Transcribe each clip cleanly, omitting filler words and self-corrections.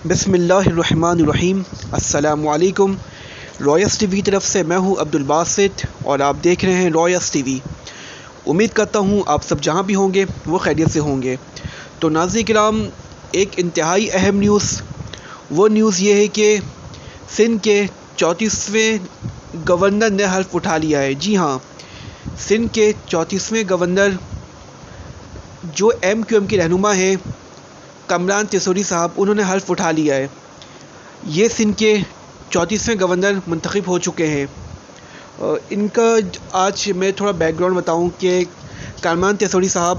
بسم اللہ الرحمن الرحیم۔ السلام علیکم۔ رائس ٹی وی طرف سے میں ہوں عبدالباسط اور آپ دیکھ رہے ہیں رائس ٹی وی۔ امید کرتا ہوں آپ سب جہاں بھی ہوں گے وہ خیریت سے ہوں گے۔ تو ناظرین کرام، ایک انتہائی اہم وہ نیوز یہ ہے کہ سندھ کے 34ویں گورنر نے حلف اٹھا لیا ہے۔ جی ہاں، سندھ کے 34ویں گورنر جو ایم کیو ایم کے رہنما ہیں کامران تیسوری صاحب، انہوں نے حلف اٹھا لیا ہے۔ یہ سندھ کے 34ویں گورنر منتخب ہو چکے ہیں۔ ان کا آج میں تھوڑا بیک گراؤنڈ بتاؤں کہ کامران تیسوری صاحب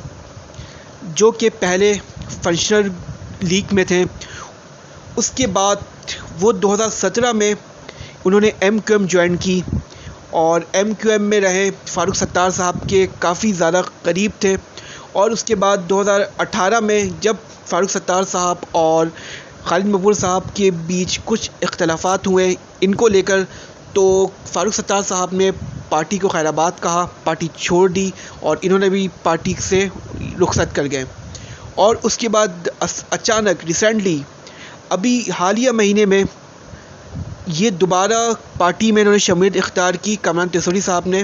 جو کہ پہلے فنکشنل لیگ میں تھے، اس کے بعد وہ 2017 میں انہوں نے ایم کیو ایم جوائن کی اور ایم کیو ایم میں رہے۔ فاروق ستار صاحب کے کافی زیادہ قریب تھے اور اس کے بعد 2018 میں جب فاروق ستار صاحب اور خالد مقبول صاحب کے بیچ کچھ اختلافات ہوئے ان کو لے کر، تو فاروق ستار صاحب نے پارٹی کو خیر آباد کہا، پارٹی چھوڑ دی اور انہوں نے بھی پارٹی سے رخصت کر گئے۔ اور اس کے بعد اچانک ریسنٹلی ابھی حالیہ مہینے میں یہ دوبارہ پارٹی میں انہوں نے شمولیت اختیار کی کامران تیسوری صاحب نے،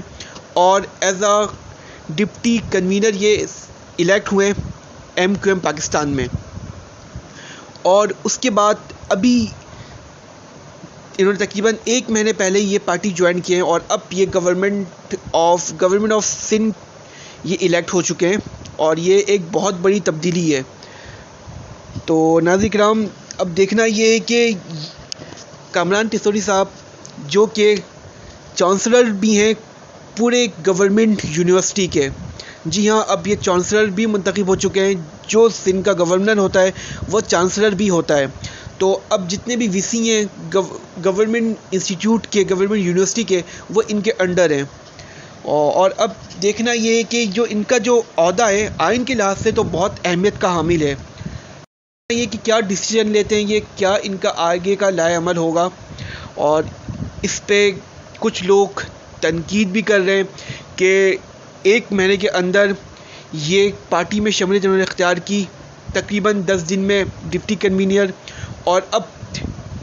اور ایز اے ڈپٹی کنوینر یہ الیکٹ ہوئے ایم کیو ایم پاکستان میں۔ اور اس کے بعد ابھی انہوں نے تقریباً 1 مہینے پہلے یہ پارٹی جوائن کی ہے اور اب یہ گورنمنٹ آف سندھ یہ الیکٹ ہو چکے ہیں اور یہ ایک بہت بڑی تبدیلی ہے۔ تو ناظرین کرام، اب دیکھنا یہ ہے کہ کامران تیسوری صاحب جو کہ چانسلر بھی ہیں پورے گورنمنٹ یونیورسٹی کے، جی ہاں، اب یہ چانسلر بھی منتخب ہو چکے ہیں۔ جو سندھ کا گورنر ہوتا ہے وہ چانسلر بھی ہوتا ہے۔ تو اب جتنے بھی وی سی ہیں گورنمنٹ انسٹیٹیوٹ کے، گورنمنٹ یونیورسٹی کے، وہ ان کے انڈر ہیں۔ اور اب دیکھنا یہ ہے کہ جو ان کا جو عہدہ ہے آئین کے لحاظ سے تو بہت اہمیت کا حامل ہے۔ یہ کہ کیا ڈیسیجن لیتے ہیں، یہ کیا ان کا آگے کا لائحہ عمل ہوگا، اور اس پہ کچھ لوگ تنقید بھی کر رہے ہیں کہ 1 مہینے کے اندر یہ پارٹی میں شمولیت انہوں نے اختیار کی، تقریباً 10 دن میں ڈپٹی کنوینر، اور اب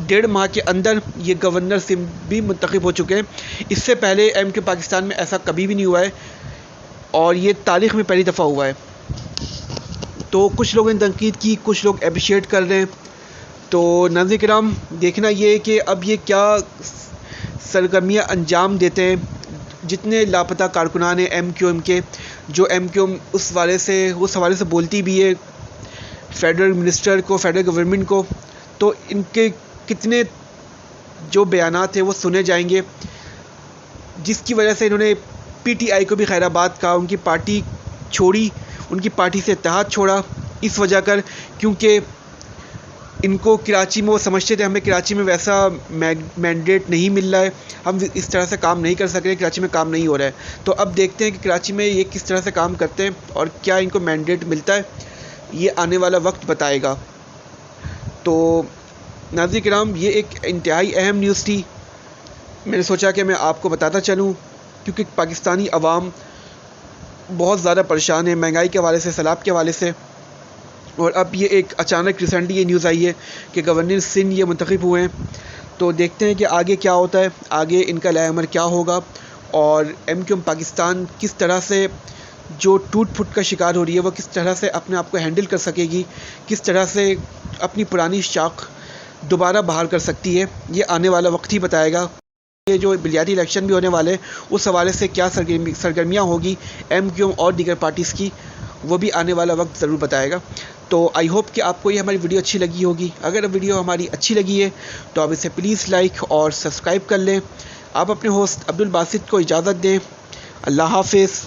1.5 ماہ کے اندر یہ گورنر سے بھی منتخب ہو چکے ہیں۔ اس سے پہلے ایم کیو پاکستان میں ایسا کبھی بھی نہیں ہوا ہے اور یہ تاریخ میں پہلی دفعہ ہوا ہے۔ تو کچھ لوگوں نے تنقید کی، کچھ لوگ اپریشیٹ کر رہے ہیں۔ تو ناظرین کرام، دیکھنا یہ ہے کہ اب یہ کیا سرگرمیاں انجام دیتے ہیں۔ جتنے لاپتہ کارکنان ہیں ایم کیو ایم کے، جو ایم کیو ایم اس حوالے سے بولتی بھی ہے فیڈرل منسٹر کو، فیڈرل گورنمنٹ کو، تو ان کے کتنے جو بیانات ہیں وہ سنے جائیں گے، جس کی وجہ سے انہوں نے پی ٹی آئی کو بھی خیر آباد کہا، ان کی پارٹی چھوڑی، ان کی پارٹی سے اتحاد چھوڑا اس وجہ کر کیونکہ ان کو کراچی میں وہ سمجھتے تھے ہمیں کراچی میں ویسا مینڈیٹ نہیں مل رہا ہے، ہم اس طرح سے کام نہیں کر سک رہے، کراچی میں کام نہیں ہو رہا ہے۔ تو اب دیکھتے ہیں کہ کراچی میں یہ کس طرح سے کام کرتے ہیں اور کیا ان کو مینڈیٹ ملتا ہے، یہ آنے والا وقت بتائے گا۔ تو ناظرین کرام، یہ ایک انتہائی اہم نیوز تھی، میں نے سوچا کہ میں آپ کو بتاتا چلوں، کیونکہ پاکستانی عوام بہت زیادہ پریشان ہے مہنگائی کے حوالے سے، سیلاب کے حوالے سے، اور اب یہ ایک اچانک ریسنٹلی یہ نیوز آئی ہے کہ گورنر سندھ یہ منتخب ہوئے ہیں۔ تو دیکھتے ہیں کہ آگے کیا ہوتا ہے، آگے ان کا لائحہ عمل کیا ہوگا، اور ایم کیو ایم پاکستان کس طرح سے جو ٹوٹ پھوٹ کا شکار ہو رہی ہے وہ کس طرح سے اپنے آپ کو ہینڈل کر سکے گی، کس طرح سے اپنی پرانی شاخ دوبارہ بحال کر سکتی ہے، یہ آنے والا وقت ہی بتائے گا۔ یہ جو بلیاتی الیکشن بھی ہونے والے اس حوالے سے کیا سرگرمیاں ہوگی ایم کیو ایم اور دیگر پارٹیز کی، وہ بھی آنے والا وقت ضرور بتائے گا۔ تو آئی ہوپ کہ آپ کو یہ ہماری ویڈیو اچھی لگی ہوگی۔ اگر ویڈیو ہماری اچھی لگی ہے تو آپ اسے پلیز لائک اور سبسکرائب کر لیں۔ آپ اپنے ہوسٹ عبدالباسط کو اجازت دیں۔ اللہ حافظ۔